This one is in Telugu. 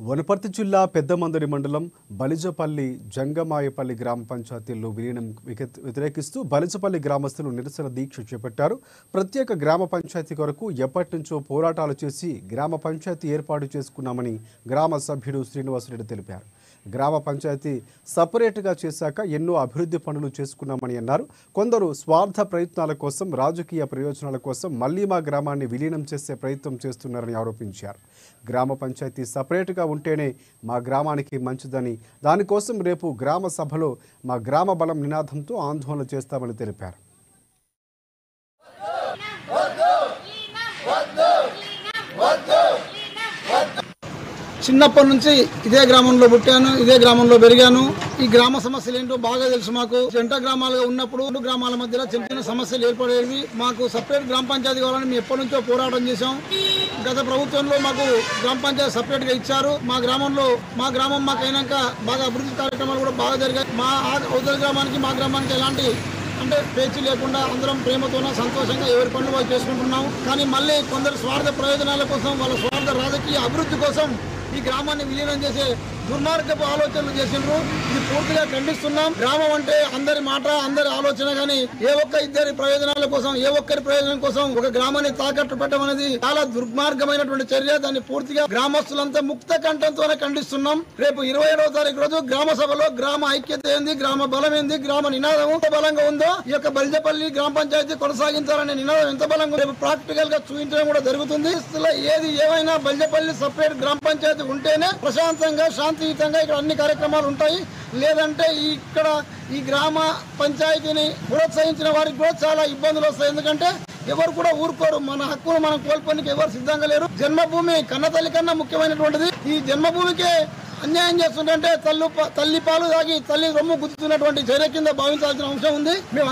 వనపర్తి జిల్లా పెద్దమందరి మండలం బలిజపల్లి జంగమాయపల్లి గ్రామ పంచాయతీల్లో విలీనం వ్యతిరేకిస్తూ బలిజపల్లి గ్రామస్తులు నిరసన దీక్ష చేపట్టారు. ప్రత్యేక గ్రామ పంచాయతీ కొరకు ఎప్పటి నుంచో పోరాటాలు చేసి గ్రామ పంచాయతీ ఏర్పాటు చేసుకున్నామని గ్రామ సభ్యుడు శ్రీనివాసరెడ్డి తెలిపారు. గ్రామ పంచాయతీ సపరేట్గా చేశాక ఎన్నో అభివృద్ధి పనులు చేసుకున్నామని అన్నారు. కొందరు స్వార్థ ప్రయత్నాల కోసం, రాజకీయ ప్రయోజనాల కోసం మళ్లీ మా గ్రామాన్ని విలీనం చేసే ప్రయత్నం చేస్తున్నారని ఆరోపించారు. గ్రామ పంచాయతీ సపరేట్గా ఉంటేనే మా గ్రామానికి మంచిదని, దానికోసం రేపు గ్రామ సభలో మా గ్రామ బలం నినాదంతో ఆందోళన చేస్తామని తెలిపారు. చిన్నప్పటి నుంచి ఇదే గ్రామంలో పుట్టాను, ఇదే గ్రామంలో పెరిగాను. ఈ గ్రామ సమస్యలు ఏంటో బాగా తెలుసు. మాకు జంట గ్రామాలుగా ఉన్నప్పుడు 2 గ్రామాల మధ్యలో చిన్న చిన్న సమస్యలు ఏర్పడేవి. మాకు సపరేట్ గ్రామ పంచాయతీ కావాలని మేము ఎప్పటి నుంచో పోరాటం చేశాం. గత ప్రభుత్వంలో మాకు గ్రామ పంచాయతీ సపరేట్గా ఇచ్చారు. మా గ్రామం మాకు అయినాక బాగా అభివృద్ధి కార్యక్రమాలు కూడా బాగా జరిగాయి. మా అవతల గ్రామానికి మా గ్రామానికి ఎలాంటి పేచీ లేకుండా అందరం ప్రేమతోన సంతోషంగా ఎవరి పనులు వాళ్ళు చేసుకుంటున్నాం. కానీ మళ్ళీ కొందరు స్వార్థ ప్రయోజనాల కోసం, వాళ్ళ స్వార్థ రాజకీయ అభివృద్ధి కోసం ఈ గ్రామాన్ని విలీనం చేసే దుర్మార్గపు ఆలోచనలు చేసిండ్రు. ఇది పూర్తిగా ఖండిస్తున్నాం. గ్రామం అంటే అందరి మాట, అందరి ఆలోచన, కానీ ఏ ఒక్కరి ప్రయోజనాల కోసం ఒక గ్రామాన్ని తాకట్టు పెట్టడం అనేది చాలా దుర్మార్గమైనటువంటి చర్య. దాన్ని పూర్తిగా గ్రామస్తులంతా ముక్త కంఠంతోనే ఖండిస్తున్నాం. రేపు 27వ తారీఖు రోజు గ్రామ సభలో గ్రామ ఐక్యత ఏంది, గ్రామ బలం ఏంది, గ్రామ నినాదం ఎంత బలంగా ఉందో, ఈ యొక్క బలిజపల్లి గ్రామ పంచాయతీ కొనసాగించాలనే నినాదం ఎంత బలంగా రేపు ప్రాక్టికల్ గా చూపించడం కూడా జరుగుతుంది. ఏది ఏమైనా బలిజపల్లి సపరేట్ గ్రామ పంచాయతీ ఉంటేనే ప్రశాంతంగా, శాంతియుతంగా ఇక్కడ అన్ని కార్యక్రమాలు ఉంటాయి. లేదంటే ఇక్కడ ఈ గ్రామ పంచాయతీని ప్రోత్సహించిన వారికి కూడా చాలా ఇబ్బందులు వస్తాయి. ఎందుకంటే ఎవరు కూడా ఊరుకోరు. మన హక్కును మనం కోల్పోనికి ఎవరు సిద్ధంగా లేరు. జన్మభూమి కన్నతల్లి కన్నా ముఖ్యమైనటువంటిది. ఈ జన్మభూమికే అన్యాయం చేస్తుంటే తల్లి పాలు తాగి తల్లి రొమ్ము గుద్దుతున్నటువంటి చర్య కింద భావించాల్సిన అంశం ఉంది. మేము